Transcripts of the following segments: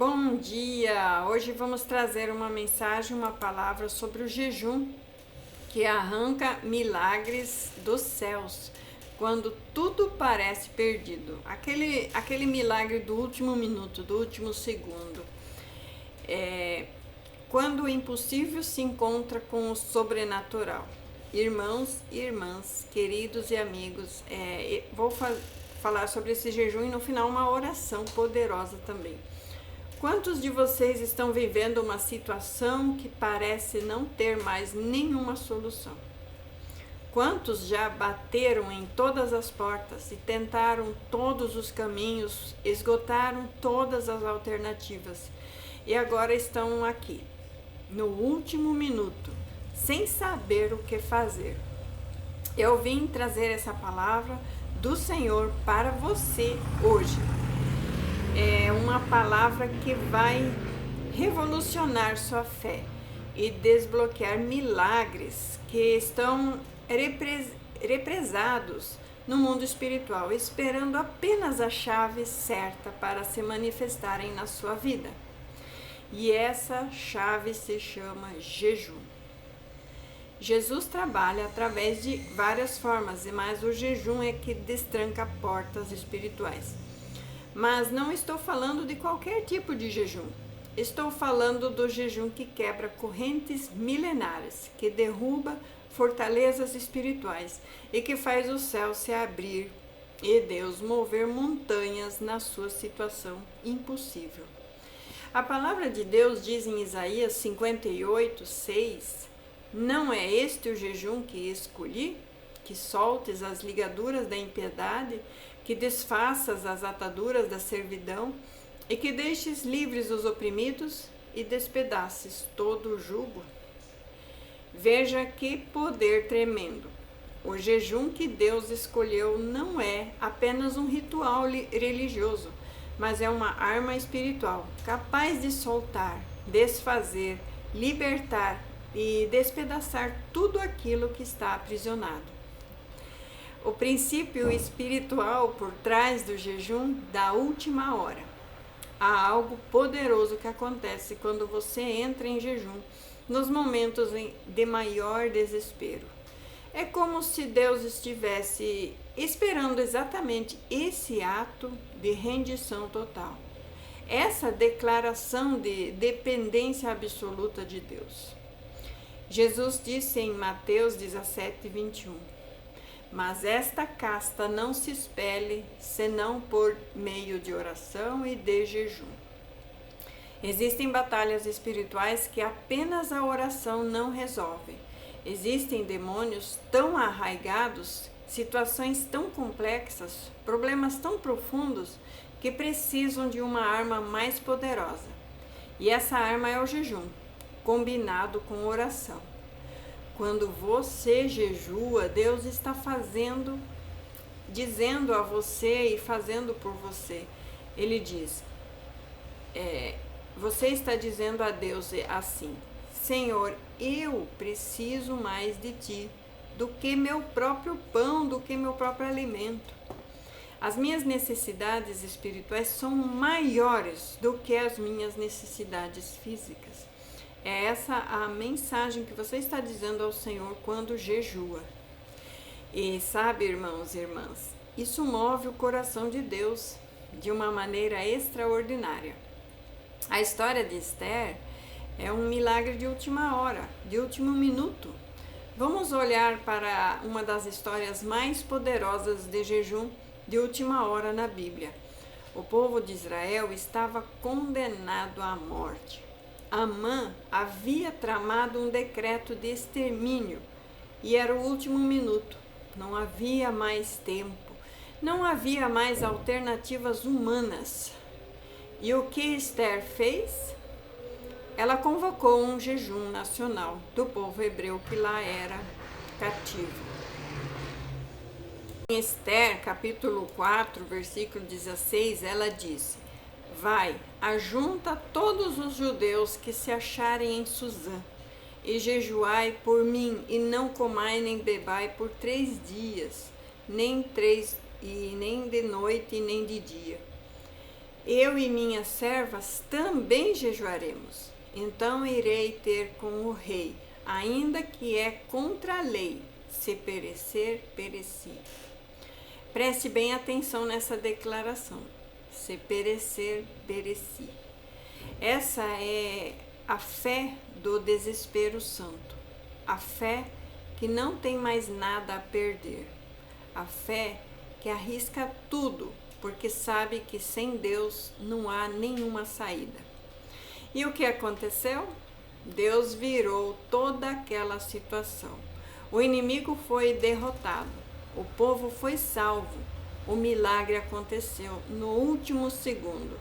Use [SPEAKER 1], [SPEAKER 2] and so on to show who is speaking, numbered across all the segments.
[SPEAKER 1] Bom dia! Hoje vamos trazer uma mensagem, uma palavra sobre o jejum que arranca milagres dos céus quando tudo parece perdido. Aquele milagre do último minuto, do último segundo. Quando o impossível se encontra com o sobrenatural. Irmãos e irmãs, queridos e amigos, vou falar sobre esse jejum e no final uma oração poderosa também. Quantos de vocês estão vivendo uma situação que parece não ter mais nenhuma solução? Quantos já bateram em todas as portas e tentaram todos os caminhos, esgotaram todas as alternativas e agora estão aqui, no último minuto, sem saber o que fazer? Eu vim trazer essa palavra do Senhor para você hoje. É uma palavra que vai revolucionar sua fé e desbloquear milagres que estão represados no mundo espiritual, esperando apenas a chave certa para se manifestarem na sua vida. E essa chave se chama jejum. Jesus trabalha através de várias formas, mas o jejum é que destranca portas espirituais. Mas não estou falando de qualquer tipo de jejum. Estou falando do jejum que quebra correntes milenares, que derruba fortalezas espirituais e que faz o céu se abrir e Deus mover montanhas na sua situação impossível. A palavra de Deus diz em Isaías 58:6: não é este o jejum que escolhi? Que soltes as ligaduras da impiedade, que desfaças as ataduras da servidão, e que deixes livres os oprimidos e despedaces todo o jugo. Veja que poder tremendo! O jejum que Deus escolheu não é apenas um ritual religioso, mas é uma arma espiritual, capaz de soltar, desfazer, libertar e despedaçar tudo aquilo que está aprisionado. O princípio espiritual por trás do jejum da última hora. Há algo poderoso que acontece quando você entra em jejum, nos momentos de maior desespero. É como se Deus estivesse esperando exatamente esse ato de rendição total. Essa declaração de dependência absoluta de Deus. Jesus disse em Mateus 17:21: mas esta casta não se expele senão por meio de oração e de jejum. Existem batalhas espirituais que apenas a oração não resolve. Existem demônios tão arraigados, situações tão complexas, problemas tão profundos que precisam de uma arma mais poderosa. E essa arma é o jejum, combinado com oração. Quando você jejua, Deus está dizendo a você e fazendo por você. Ele diz, você está dizendo a Deus assim: Senhor, eu preciso mais de ti do que meu próprio pão, do que meu próprio alimento. As minhas necessidades espirituais são maiores do que as minhas necessidades físicas. É essa a mensagem que você está dizendo ao Senhor quando jejua. E sabe, irmãos e irmãs, isso move o coração de Deus de uma maneira extraordinária. A história de Esther é um milagre de última hora, de último minuto. Vamos olhar para uma das histórias mais poderosas de jejum de última hora na Bíblia. O povo de Israel estava condenado à morte. Amã havia tramado um decreto de extermínio e era o último minuto. Não havia mais tempo, não havia mais alternativas humanas. E o que Esther fez? Ela convocou um jejum nacional do povo hebreu que lá era cativo. Em Esther, capítulo 4, versículo 16, ela disse: vai, ajunta todos os judeus que se acharem em Suzã, e jejuai por mim, e não comai nem bebai por 3 dias, nem de noite e nem de dia. Eu e minhas servas também jejuaremos. Então irei ter com o rei, ainda que é contra a lei. Se perecer, pereci. Preste bem atenção nessa declaração. Se perecer, pereci. Essa é a fé do desespero santo. A fé que não tem mais nada a perder. A fé que arrisca tudo, porque sabe que sem Deus não há nenhuma saída. E o que aconteceu? Deus virou toda aquela situação. O inimigo foi derrotado, o povo foi salvo, o milagre aconteceu no último segundo.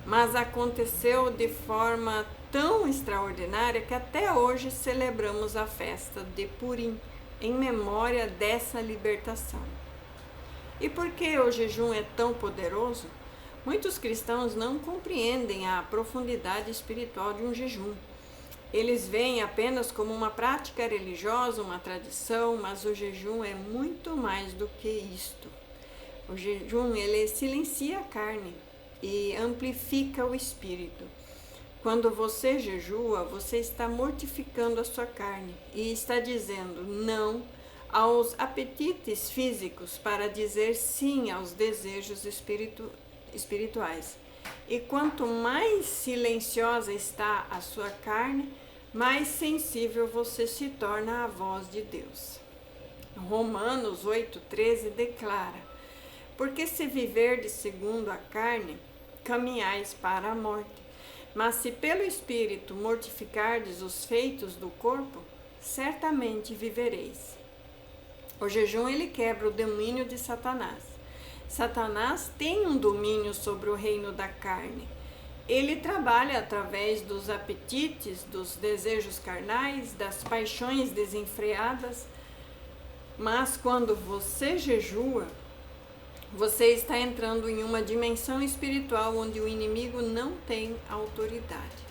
[SPEAKER 1] Mas aconteceu de forma tão extraordinária que até hoje celebramos a festa de Purim, em memória dessa libertação. E por que o jejum é tão poderoso? Muitos cristãos não compreendem a profundidade espiritual de um jejum. Eles veem apenas como uma prática religiosa, uma tradição, mas o jejum é muito mais do que isto. O jejum, ele silencia a carne e amplifica o espírito. Quando você jejua, você está mortificando a sua carne e está dizendo não aos apetites físicos para dizer sim aos desejos espirituais. E quanto mais silenciosa está a sua carne, mais sensível você se torna à voz de Deus. Romanos 8,13 declara: porque se viverdes segundo a carne, caminhais para a morte. Mas se pelo Espírito mortificardes os feitos do corpo, certamente vivereis. O jejum, ele quebra o domínio de Satanás. Satanás tem um domínio sobre o reino da carne. Ele trabalha através dos apetites, dos desejos carnais, das paixões desenfreadas. Mas quando você jejua, você está entrando em uma dimensão espiritual onde o inimigo não tem autoridade.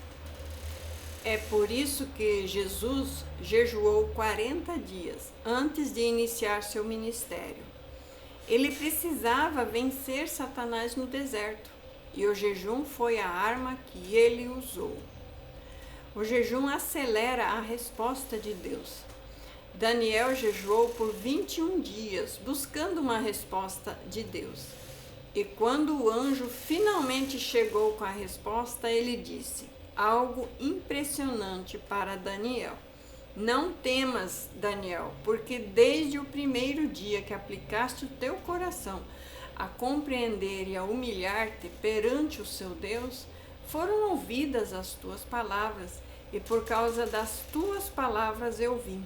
[SPEAKER 1] É por isso que Jesus jejuou 40 dias antes de iniciar seu ministério. Ele precisava vencer Satanás no deserto, e o jejum foi a arma que ele usou. O jejum acelera a resposta de Deus. Daniel jejuou por 21 dias, buscando uma resposta de Deus. E quando o anjo finalmente chegou com a resposta, ele disse algo impressionante para Daniel: não temas, Daniel, porque desde o primeiro dia que aplicaste o teu coração a compreender e a humilhar-te perante o seu Deus, foram ouvidas as tuas palavras, e por causa das tuas palavras eu vim.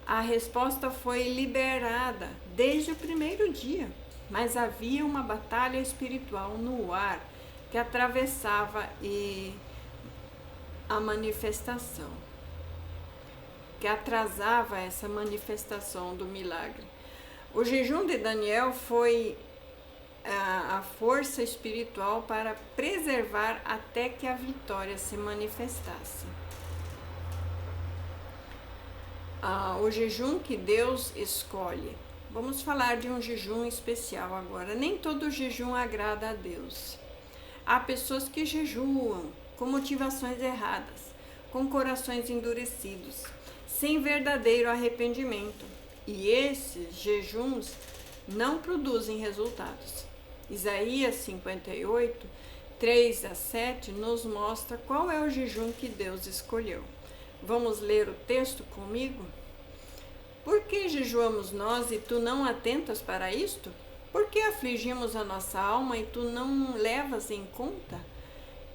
[SPEAKER 1] A resposta foi liberada desde o primeiro dia, mas havia uma batalha espiritual no ar que atravessava a manifestação, que atrasava essa manifestação do milagre. O jejum de Daniel foi a força espiritual para preservar até que a vitória se manifestasse. O jejum que Deus escolhe. Vamos falar de um jejum especial agora. Nem todo jejum agrada a Deus. Há pessoas que jejuam com motivações erradas, com corações endurecidos, sem verdadeiro arrependimento. E esses jejuns não produzem resultados. Isaías 58, 3-7 nos mostra qual é o jejum que Deus escolheu. Vamos ler o texto comigo? Por que jejuamos nós e tu não atentas para isto? Por que afligimos a nossa alma e tu não levas em conta?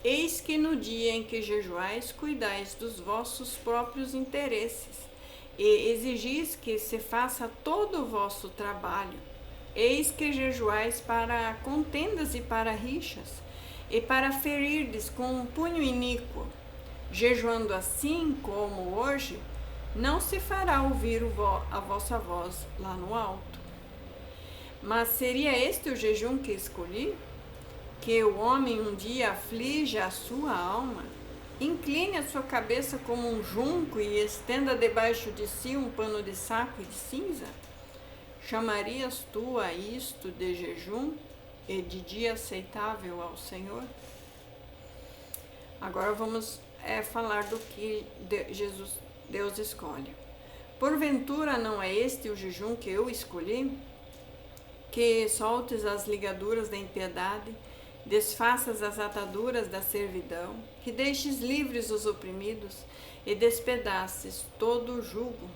[SPEAKER 1] Eis que no dia em que jejuais, cuidais dos vossos próprios interesses e exigis que se faça todo o vosso trabalho. Eis que jejuais para contendas e para rixas, e para ferirdes com um punho iníquo. Jejuando assim como hoje, não se fará ouvir a vossa voz lá no alto. Mas seria este o jejum que escolhi? Que o homem um dia aflija a sua alma, incline a sua cabeça como um junco e estenda debaixo de si um pano de saco e de cinza? Chamarias tu a isto de jejum? e de dia aceitável ao Senhor? Agora vamos falar do que Deus escolhe. Porventura não é este o jejum que eu escolhi? Que soltes as ligaduras da impiedade, desfaças as ataduras da servidão, que deixes livres os oprimidos e despedaces todo o jugo.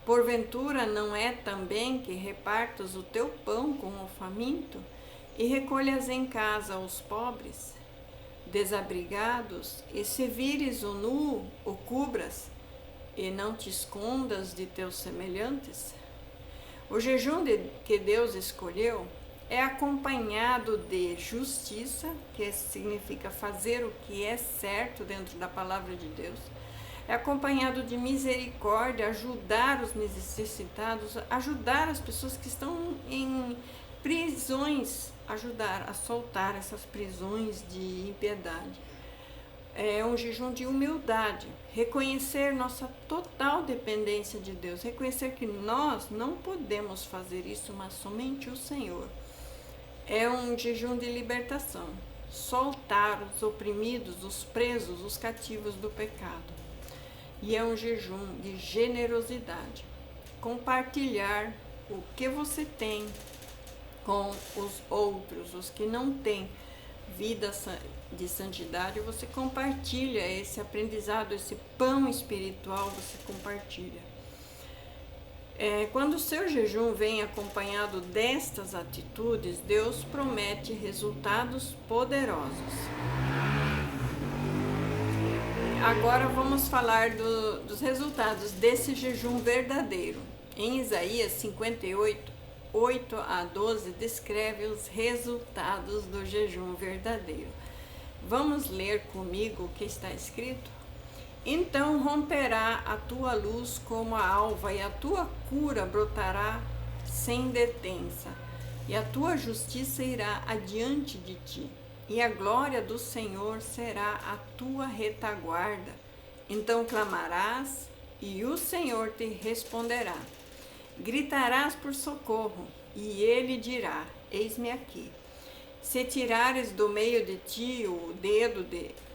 [SPEAKER 1] Porventura não é também que repartas o teu pão com o faminto e recolhas em casa os pobres, desabrigados, e se vires o nu, o cubras, e não te escondas de teus semelhantes? O jejum que Deus escolheu é acompanhado de justiça, que significa fazer o que é certo dentro da palavra de Deus. É acompanhado de misericórdia, ajudar os necessitados, ajudar as pessoas que estão em prisões, ajudar a soltar essas prisões de impiedade. É um jejum de humildade, reconhecer nossa total dependência de Deus, reconhecer que nós não podemos fazer isso, mas somente o Senhor. É um jejum de libertação, soltar os oprimidos, os presos, os cativos do pecado. E é um jejum de generosidade, compartilhar o que você tem com os outros, os que não têm vida de santidade, você compartilha esse aprendizado, esse pão espiritual, você compartilha. Quando o seu jejum vem acompanhado destas atitudes, Deus promete resultados poderosos. Agora vamos falar dos resultados desse jejum verdadeiro. Em Isaías 58, 8 a 12, descreve os resultados do jejum verdadeiro. Vamos ler comigo o que está escrito? Então romperá a tua luz como a alva, e a tua cura brotará sem detença, e a tua justiça irá adiante de ti, e a glória do Senhor será a tua retaguarda. Então clamarás, e o Senhor te responderá. Gritarás por socorro, e ele dirá: eis-me aqui. Se tirares do meio de ti o dedo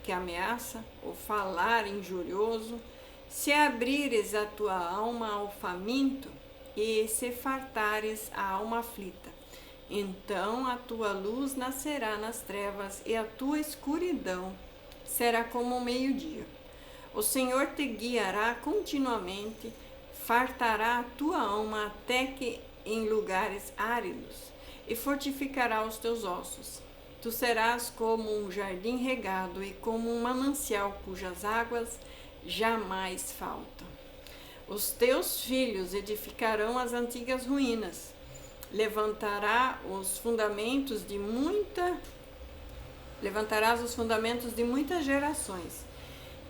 [SPEAKER 1] que ameaça, o falar injurioso, se abrires a tua alma ao faminto, e se fartares a alma aflita, então a tua luz nascerá nas trevas, e a tua escuridão será como o meio-dia. O Senhor te guiará continuamente, fartará a tua alma até que em lugares áridos, e fortificará os teus ossos. Tu serás como um jardim regado e como um manancial cujas águas jamais faltam. Os teus filhos edificarão as antigas ruínas. Levantarás os fundamentos de muitas gerações,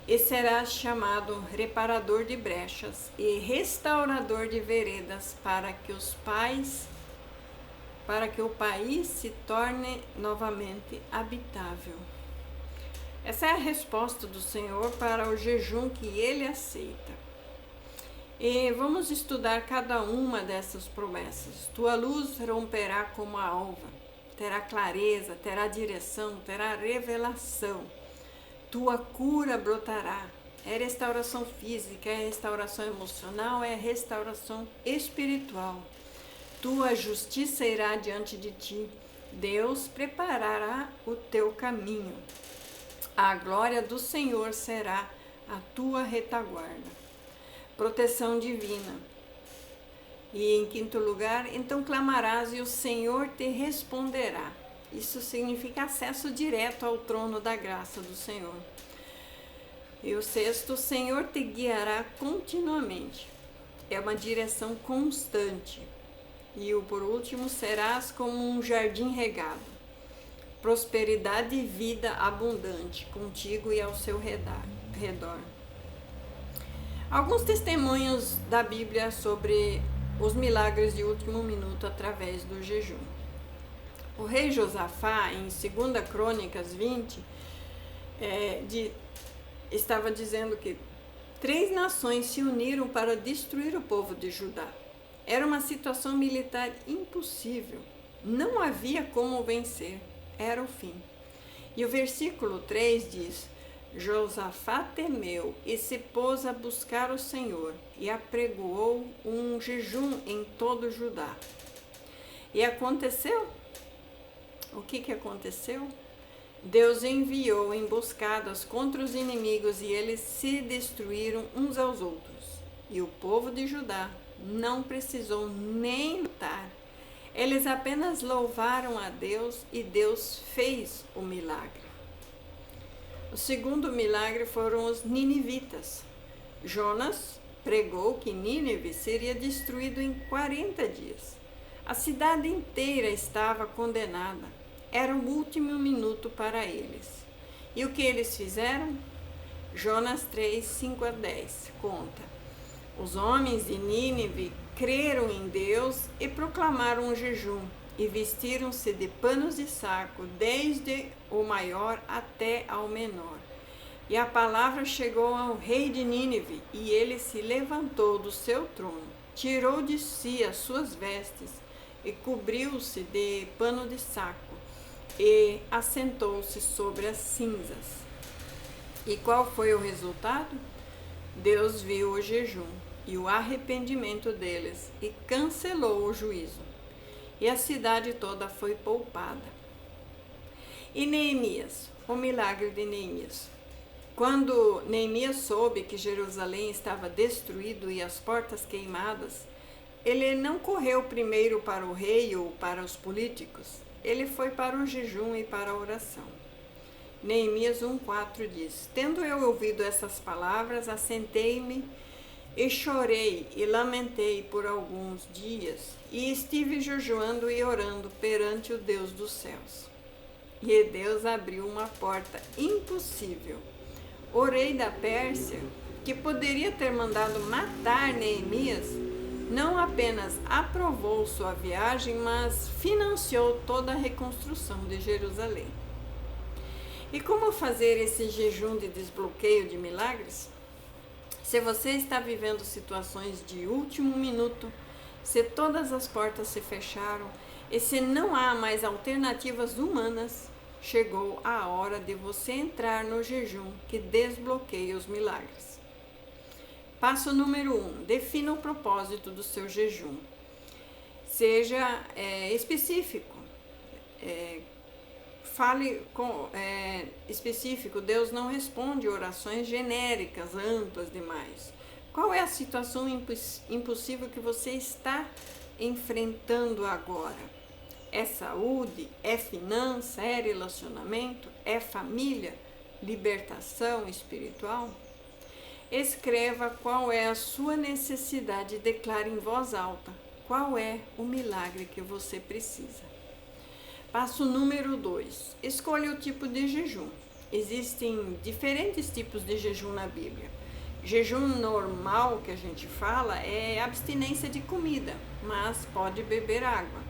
[SPEAKER 1] e serás chamado reparador de brechas e restaurador de veredas, para que o país se torne novamente habitável. Essa é a resposta do Senhor para o jejum que Ele aceita. E vamos estudar cada uma dessas promessas. Tua luz romperá como a alva, terá clareza, terá direção, terá revelação. Tua cura brotará. É restauração física, é restauração emocional, é restauração espiritual. Tua justiça irá diante de ti. Deus preparará o teu caminho. A glória do Senhor será a tua retaguarda. Proteção divina. E em quinto lugar, então clamarás e o Senhor te responderá. Isso significa acesso direto ao trono da graça do Senhor. E o sexto, o Senhor te guiará continuamente. É uma direção constante. E o por último, serás como um jardim regado. Prosperidade e vida abundante contigo e ao seu redor. Alguns testemunhos da Bíblia sobre os milagres de último minuto através do jejum. O rei Josafá, em 2 Crônicas 20, estava dizendo que 3 nações se uniram para destruir o povo de Judá. Era uma situação militar impossível, Não havia como vencer, era o fim. E o versículo 3 diz: Josafá temeu e se pôs a buscar o Senhor e apregoou um jejum em todo Judá. E aconteceu? O que aconteceu? Deus enviou emboscadas contra os inimigos e eles se destruíram uns aos outros. E o povo de Judá não precisou nem lutar. Eles apenas louvaram a Deus e Deus fez o milagre. O segundo milagre foram os ninivitas. Jonas pregou que Nínive seria destruído em 40 dias. A cidade inteira estava condenada. Era o último minuto para eles. E o que eles fizeram? Jonas 3, 5 a 10 conta. Os homens de Nínive creram em Deus e proclamaram um jejum e vestiram-se de panos de saco, desde o maior até ao menor. E a palavra chegou ao rei de Nínive, e ele se levantou do seu trono, tirou de si as suas vestes e cobriu-se de pano de saco e assentou-se sobre as cinzas. E qual foi o resultado? Deus viu o jejum e o arrependimento deles e cancelou o juízo. E a cidade toda foi poupada. E Neemias, o milagre de Neemias. Quando Neemias soube que Jerusalém estava destruído e as portas queimadas, ele não correu primeiro para o rei ou para os políticos. Ele foi para o jejum e para a oração. Neemias 1,4 diz: Tendo eu ouvido essas palavras, assentei-me e chorei e lamentei por alguns dias, e estive jejuando e orando perante o Deus dos céus. E Deus abriu uma porta impossível. O rei da Pérsia, que poderia ter mandado matar Neemias, não apenas aprovou sua viagem, mas financiou toda a reconstrução de Jerusalém. E como fazer esse jejum de desbloqueio de milagres? Se você está vivendo situações de último minuto, se todas as portas se fecharam e se não há mais alternativas humanas, chegou a hora de você entrar no jejum que desbloqueia os milagres. Passo número 1. Defina o propósito do seu jejum. Seja específico. Fale específico. Deus não responde orações genéricas, amplas demais. Qual é a situação impossível que você está enfrentando agora? É saúde? É finança? É relacionamento? É família? Libertação espiritual? Escreva qual é a sua necessidade e declare em voz alta qual é o milagre que você precisa. Passo número 2. Escolha o tipo de jejum. Existem diferentes tipos de jejum na Bíblia. Jejum normal, que a gente fala, é abstinência de comida, mas pode beber água.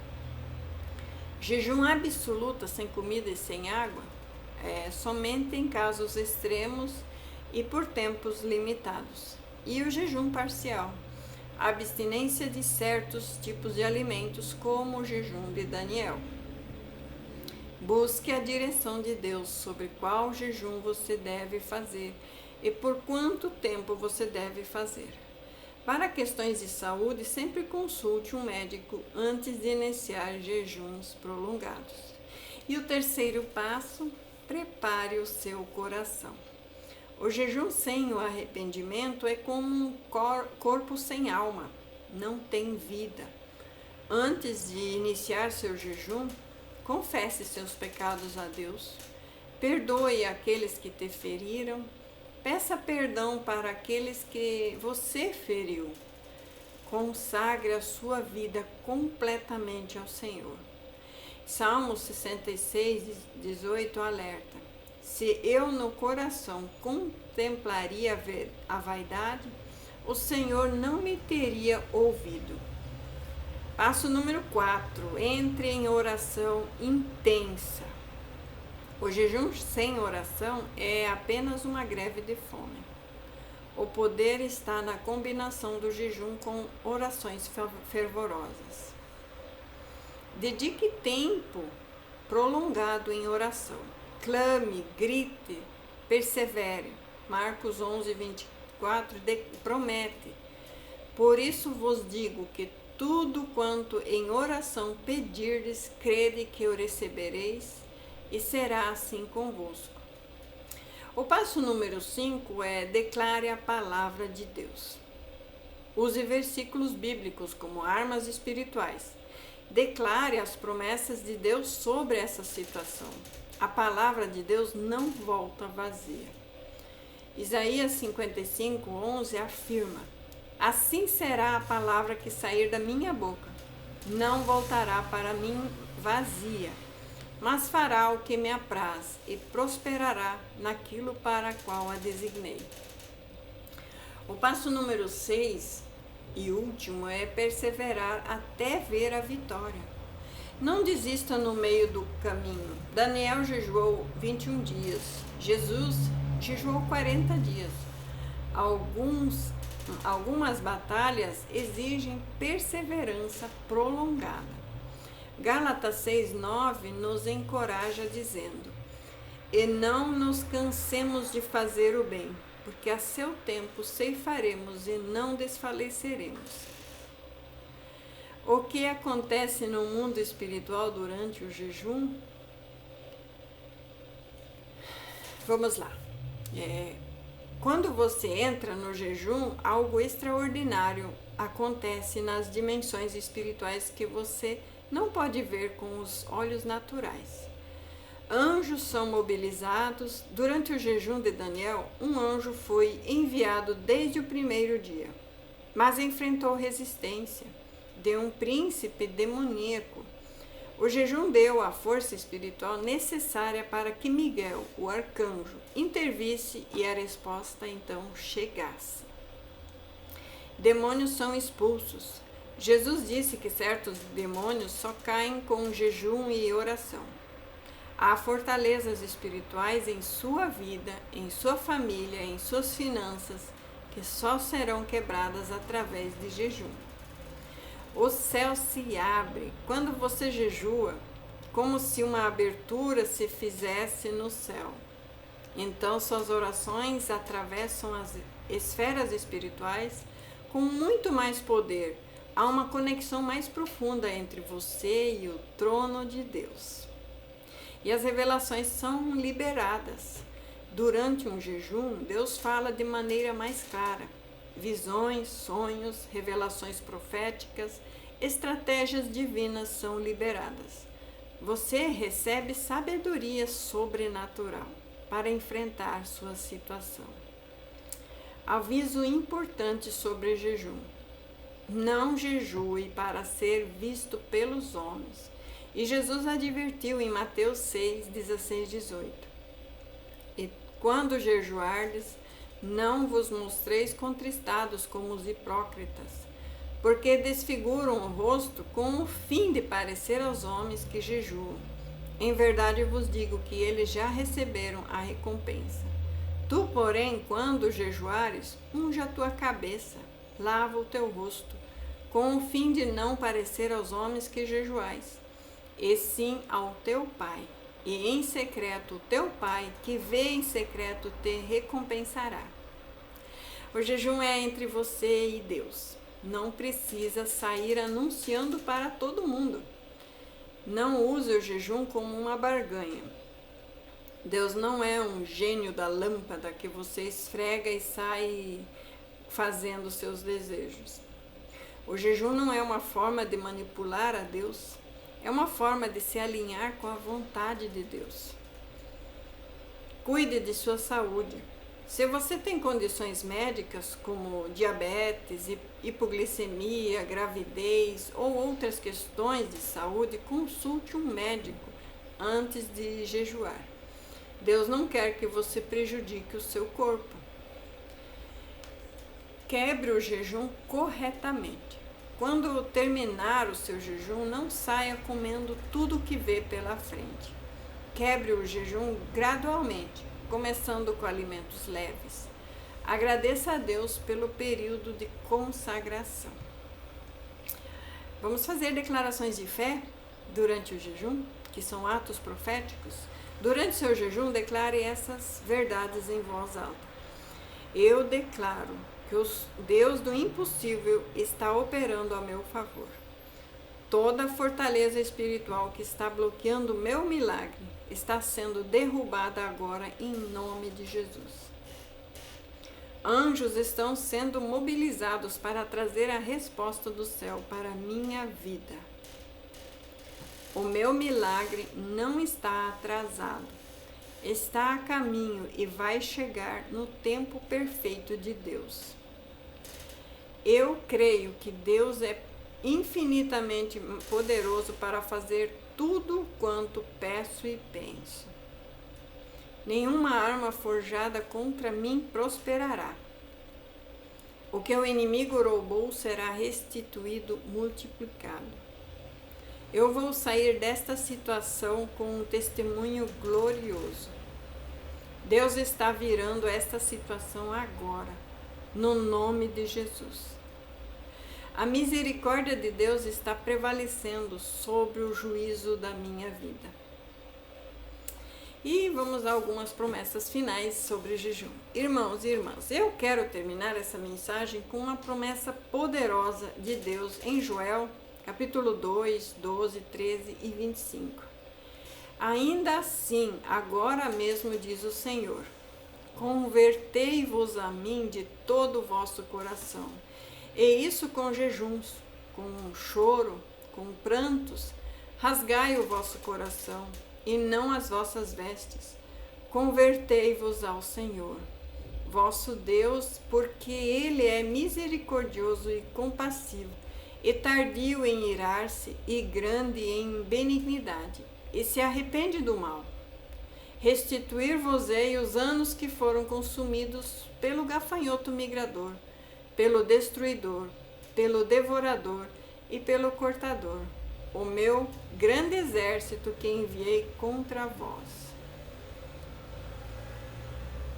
[SPEAKER 1] Jejum absoluto, sem comida e sem água, é somente em casos extremos e por tempos limitados. E o jejum parcial, a abstinência de certos tipos de alimentos, como o jejum de Daniel. Busque a direção de Deus sobre qual jejum você deve fazer e por quanto tempo você deve fazer. Para questões de saúde, sempre consulte um médico antes de iniciar jejuns prolongados. E o terceiro passo, prepare o seu coração. O jejum sem o arrependimento é como um corpo sem alma, não tem vida. Antes de iniciar seu jejum, confesse seus pecados a Deus, perdoe aqueles que te feriram, peça perdão para aqueles que você feriu. Consagre a sua vida completamente ao Senhor. Salmo 66, 18 alerta: se eu no coração contemplaria a vaidade, o Senhor não me teria ouvido. Passo número 4. Entre em oração intensa. O jejum sem oração é apenas uma greve de fome. O poder está na combinação do jejum com orações fervorosas. Dedique tempo prolongado em oração. Clame, grite, persevere. Marcos 11:24 promete. Por isso vos digo que tudo quanto em oração pedirdes, crede que o recebereis, e será assim convosco. O passo número 5 é: declare a palavra de Deus. Use versículos bíblicos como armas espirituais. Declare as promessas de Deus sobre essa situação. A palavra de Deus não volta vazia. Isaías 55:11 afirma: assim será a palavra que sair da minha boca. Não voltará para mim vazia, mas fará o que me apraz e prosperará naquilo para a qual a designei. O passo número 6 e último é perseverar até ver a vitória. Não desista no meio do caminho. Daniel jejuou 21 dias. Jesus jejuou 40 dias. Algumas batalhas exigem perseverança prolongada. Gálatas 6:9 nos encoraja dizendo: e não nos cansemos de fazer o bem, porque a seu tempo ceifaremos e não desfaleceremos. O que acontece no mundo espiritual durante o jejum? Vamos lá. Quando você entra no jejum, algo extraordinário acontece nas dimensões espirituais que você não pode ver com os olhos naturais. Anjos são mobilizados. Durante o jejum de Daniel, um anjo foi enviado desde o primeiro dia, mas enfrentou resistência de um príncipe demoníaco. O jejum deu a força espiritual necessária para que Miguel, o arcanjo, intervisse e a resposta então chegasse. Demônios são expulsos. Jesus disse que certos demônios só caem com jejum e oração. Há fortalezas espirituais em sua vida, em sua família, em suas finanças, que só serão quebradas através de jejum. O céu se abre quando você jejua, como se uma abertura se fizesse no céu. Então suas orações atravessam as esferas espirituais com muito mais poder. Há uma conexão mais profunda entre você e o trono de Deus. E as revelações são liberadas. Durante um jejum, Deus fala de maneira mais clara. Visões, sonhos, revelações proféticas, estratégias divinas são liberadas. Você recebe sabedoria sobrenatural para enfrentar sua situação. Aviso importante sobre jejum: não jejue para ser visto pelos homens. E Jesus advertiu em Mateus 6:16-18: e quando jejuardes, não vos mostreis contristados como os hipócritas, porque desfiguram o rosto com o fim de parecer aos homens que jejuam. Em verdade vos digo que eles já receberam a recompensa. Tu, porém, quando jejuares, unge a tua cabeça, lava o teu rosto, com o fim de não parecer aos homens que jejuais, e sim ao teu Pai. E em secreto o teu Pai, que vê em secreto, te recompensará. O jejum é entre você e Deus. Não precisa sair anunciando para todo mundo. Não use o jejum como uma barganha. Deus não é um gênio da lâmpada que você esfrega e sai fazendo seus desejos. O jejum não é uma forma de manipular a Deus. É uma forma de se alinhar com a vontade de Deus. Cuide de sua saúde. Se você tem condições médicas como diabetes, hipoglicemia, gravidez ou outras questões de saúde, consulte um médico antes de jejuar. Deus não quer que você prejudique o seu corpo. Quebre o jejum corretamente. Quando terminar o seu jejum, não saia comendo tudo o que vê pela frente. Quebre o jejum gradualmente, começando com alimentos leves. Agradeça a Deus pelo período de consagração. Vamos fazer declarações de fé? durante o jejum, que são atos proféticos. Durante seu jejum, declare essas verdades em voz alta. Eu declaro que o Deus do impossível está operando a meu favor. Toda fortaleza espiritual que está bloqueando o meu milagre está sendo derrubada agora em nome de Jesus. Anjos estão sendo mobilizados para trazer a resposta do céu para a minha vida. O meu milagre não está atrasado. Está a caminho e vai chegar no tempo perfeito de Deus. Eu creio que Deus é infinitamente poderoso para fazer tudo quanto peço e penso. Nenhuma arma forjada contra mim prosperará. O que o inimigo roubou será restituído multiplicado. Eu vou sair desta situação com um testemunho glorioso. Deus está virando esta situação agora, no nome de Jesus. A misericórdia de Deus está prevalecendo sobre o juízo da minha vida. E vamos a algumas promessas finais sobre jejum. Irmãos e irmãs, eu quero terminar essa mensagem com uma promessa poderosa de Deus em Joel, capítulo 2, 12, 13 e 25. Ainda assim, agora mesmo diz o Senhor, convertei-vos a mim de todo o vosso coração, e isso com jejuns, com choro, com prantos, rasgai o vosso coração, e não as vossas vestes. Convertei-vos ao Senhor, vosso Deus, porque Ele é misericordioso e compassivo, e tardio em irar-se, e grande em benignidade, e se arrepende do mal. Restituir-vos-ei os anos que foram consumidos pelo gafanhoto migrador, pelo destruidor, pelo devorador e pelo cortador, o meu grande exército que enviei contra vós.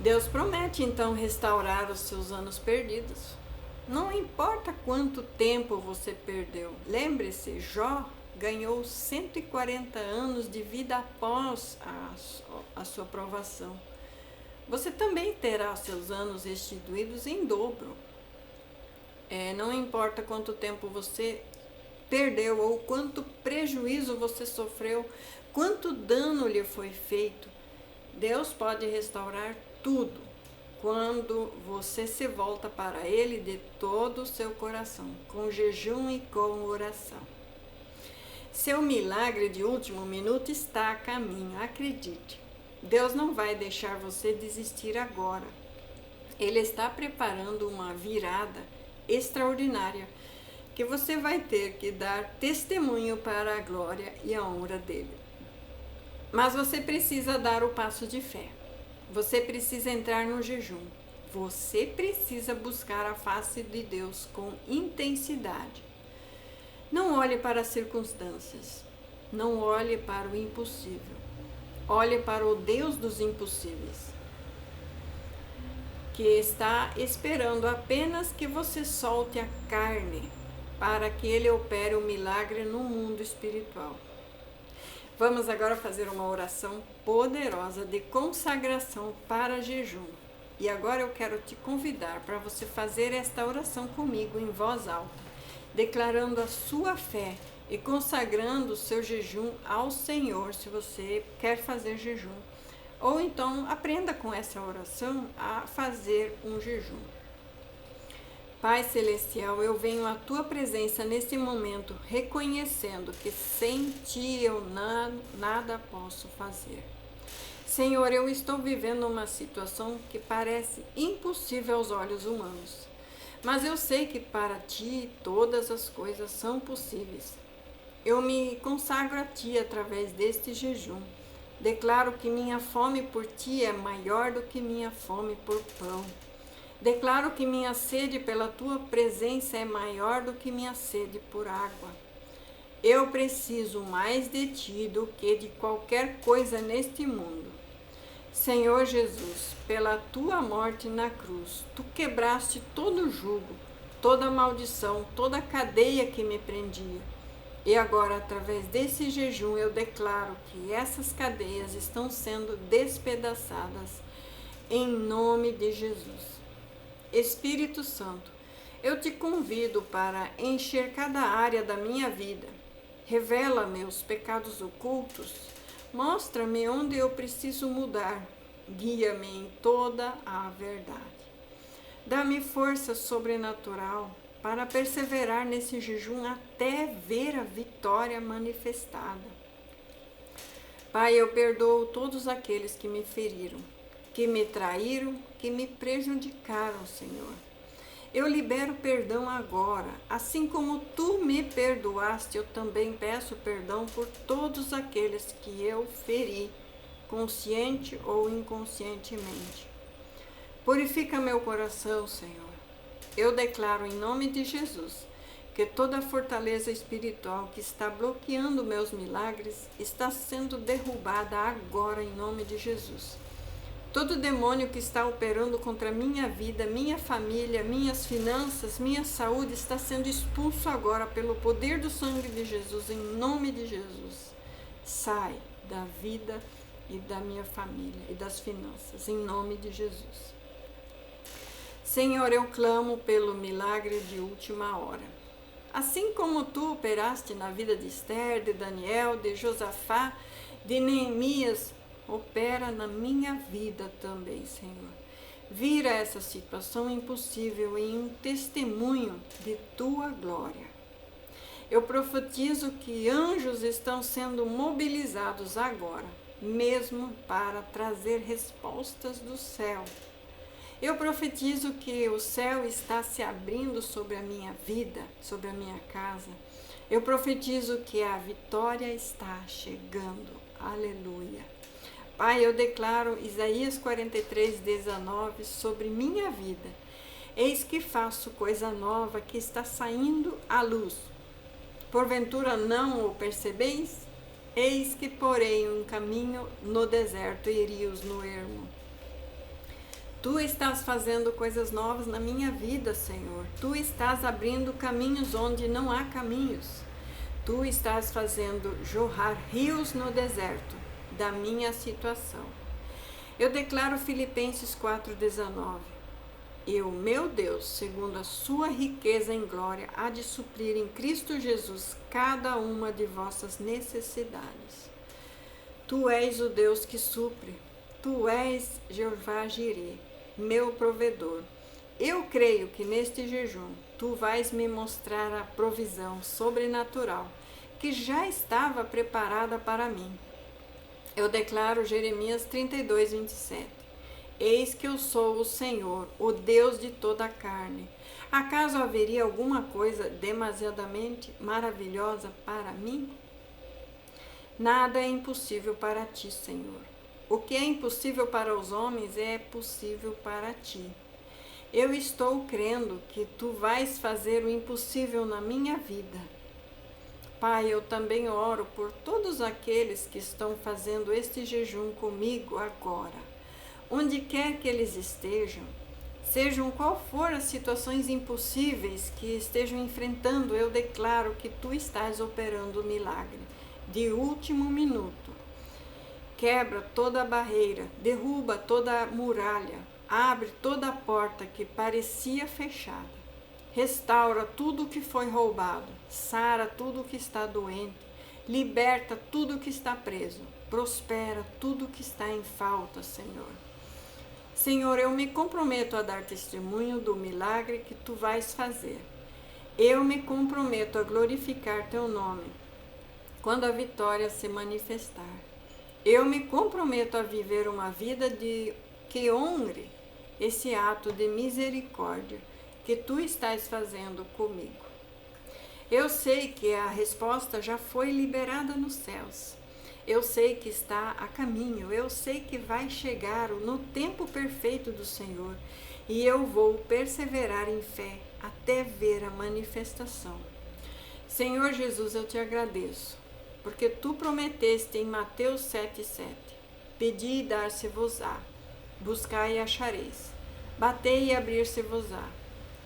[SPEAKER 1] Deus promete então restaurar os seus anos perdidos. Não importa quanto tempo você perdeu. Lembre-se, Jó ganhou 140 anos de vida após a sua provação. Você também terá seus anos restituídos em dobro. Não importa quanto tempo você perdeu ou quanto prejuízo você sofreu, quanto dano lhe foi feito, Deus pode restaurar tudo quando você se volta para Ele de todo o seu coração, com jejum e com oração. Seu milagre de último minuto está a caminho, acredite. Deus não vai deixar você desistir agora. Ele está preparando uma virada extraordinária que você vai ter que dar testemunho para a glória e a honra dele. Mas você precisa dar o passo de fé. Você precisa entrar no jejum. Você precisa buscar a face de Deus com intensidade. Não olhe para as circunstâncias. Não olhe para o impossível. Olhe para o Deus dos impossíveis, que está esperando apenas que você solte a carne para que Ele opere o milagre no mundo espiritual. Vamos agora fazer uma oração poderosa de consagração para jejum. E agora eu quero te convidar para você fazer esta oração comigo em voz alta, declarando a sua fé e consagrando o seu jejum ao Senhor, se você quer fazer jejum. Ou então aprenda com essa oração a fazer um jejum. Pai Celestial, eu venho à Tua presença nesse momento, reconhecendo que sem Ti eu nada posso fazer. Senhor, eu estou vivendo uma situação que parece impossível aos olhos humanos, mas eu sei que para Ti todas as coisas são possíveis. Eu me consagro a Ti através deste jejum. Declaro que minha fome por Ti é maior do que minha fome por pão. Declaro que minha sede pela Tua presença é maior do que minha sede por água. Eu preciso mais de Ti do que de qualquer coisa neste mundo. Senhor Jesus, pela Tua morte na cruz, Tu quebraste todo o jugo, toda maldição, toda cadeia que me prendia. E agora, através desse jejum, eu declaro que essas cadeias estão sendo despedaçadas em nome de Jesus. Espírito Santo, eu te convido para encher cada área da minha vida. Revela-me os pecados ocultos. Mostra-me onde eu preciso mudar. Guia-me em toda a verdade. Dá-me força sobrenatural para perseverar nesse jejum até ver a vitória manifestada. Pai, eu perdoo todos aqueles que me feriram, que me traíram, que me prejudicaram, Senhor. Eu libero perdão agora, assim como tu me perdoaste, eu também peço perdão por todos aqueles que eu feri, consciente ou inconscientemente. Purifica meu coração, Senhor. Eu declaro em nome de Jesus que toda fortaleza espiritual que está bloqueando meus milagres está sendo derrubada agora em nome de Jesus. Todo demônio que está operando contra minha vida, minha família, minhas finanças, minha saúde está sendo expulso agora pelo poder do sangue de Jesus, em nome de Jesus. Sai da vida e da minha família e das finanças, em nome de Jesus. Senhor, eu clamo pelo milagre de última hora. Assim como tu operaste na vida de Esther, de Daniel, de Josafá, de Neemias, opera na minha vida também, Senhor. Vira essa situação impossível em um testemunho de tua glória. Eu profetizo que anjos estão sendo mobilizados agora, mesmo para trazer respostas do céu. Eu profetizo que o céu está se abrindo sobre a minha vida, sobre a minha casa. Eu profetizo que a vitória está chegando. Aleluia. Pai, eu declaro Isaías 43:19 sobre minha vida. Eis que faço coisa nova que está saindo à luz. Porventura não o percebeis? Eis que porei um caminho no deserto e rios no ermo. Tu estás fazendo coisas novas na minha vida, Senhor. Tu estás abrindo caminhos onde não há caminhos. Tu estás fazendo jorrar rios no deserto da minha situação. Eu declaro Filipenses 4:19. E o meu Deus, segundo a sua riqueza em glória, há de suprir em Cristo Jesus cada uma de vossas necessidades. Tu és o Deus que supre. Tu és Jeová Jireh, meu provedor. Eu creio que neste jejum tu vais me mostrar a provisão sobrenatural que já estava preparada para mim. Eu declaro Jeremias 32:27. Eis que eu sou o Senhor, o Deus de toda a carne. Acaso haveria alguma coisa demasiadamente maravilhosa para mim? Nada é impossível para ti, Senhor. O que é impossível para os homens é possível para ti. Eu estou crendo que tu vais fazer o impossível na minha vida. Pai, eu também oro por todos aqueles que estão fazendo este jejum comigo agora. Onde quer que eles estejam, sejam qual for as situações impossíveis que estejam enfrentando, eu declaro que tu estás operando o milagre de último minuto. Quebra toda a barreira, derruba toda a muralha, abre toda a porta que parecia fechada. Restaura tudo o que foi roubado, sara tudo o que está doente, liberta tudo o que está preso, prospera tudo o que está em falta, Senhor. Senhor, eu me comprometo a dar testemunho do milagre que tu vais fazer. Eu me comprometo a glorificar teu nome quando a vitória se manifestar. Eu me comprometo a viver uma vida que honre esse ato de misericórdia que tu estás fazendo comigo. Eu sei que a resposta já foi liberada nos céus. Eu sei que está a caminho. Eu sei que vai chegar no tempo perfeito do Senhor. E eu vou perseverar em fé até ver a manifestação. Senhor Jesus, eu te agradeço, porque tu prometeste em Mateus 7:7, pedi e dar-se-vos-á, buscai e achareis, batei e abrir-se-vos-á.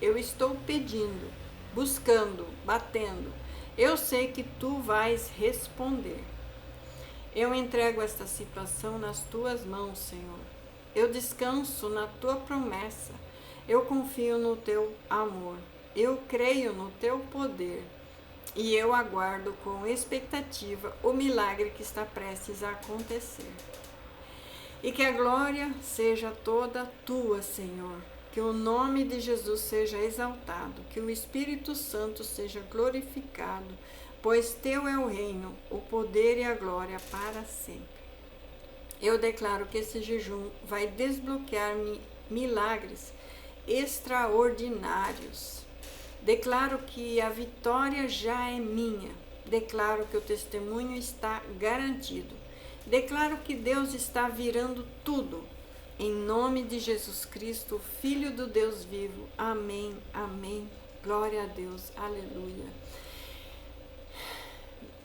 [SPEAKER 1] Eu estou pedindo, buscando, batendo. Eu sei que tu vais responder. Eu entrego esta situação nas tuas mãos, Senhor. Eu descanso na tua promessa. Eu confio no teu amor. Eu creio no teu poder. E eu aguardo com expectativa o milagre que está prestes a acontecer. E que a glória seja toda tua, Senhor. Que o nome de Jesus seja exaltado. Que o Espírito Santo seja glorificado. Pois teu é o reino, o poder e a glória para sempre. Eu declaro que esse jejum vai desbloquear milagres extraordinários. Declaro que a vitória já é minha. Declaro que o testemunho está garantido. Declaro que Deus está virando tudo. Em nome de Jesus Cristo, Filho do Deus vivo. Amém, amém. Glória a Deus. Aleluia.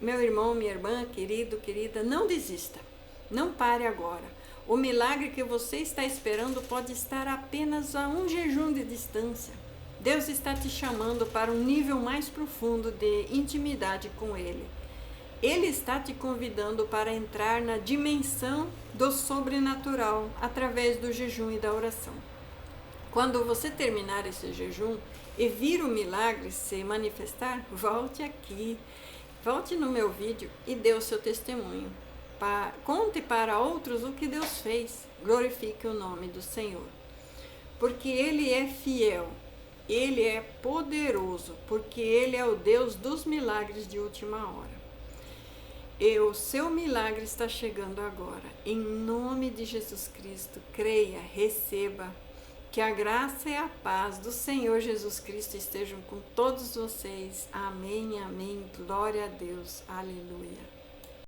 [SPEAKER 1] Meu irmão, minha irmã, querido, querida, não desista. Não pare agora. O milagre que você está esperando pode estar apenas a um jejum de distância. Deus está te chamando para um nível mais profundo de intimidade com Ele. Ele está te convidando para entrar na dimensão do sobrenatural através do jejum e da oração. Quando você terminar esse jejum e vir o milagre se manifestar, volte aqui. Volte no meu vídeo e dê o seu testemunho. Conte para outros o que Deus fez. Glorifique o nome do Senhor. Porque Ele é fiel. Ele é poderoso. Porque Ele é o Deus dos milagres de última hora. E o seu milagre está chegando agora. Em nome de Jesus Cristo, creia, receba. Que a graça e a paz do Senhor Jesus Cristo estejam com todos vocês. Amém, amém. Glória a Deus. Aleluia.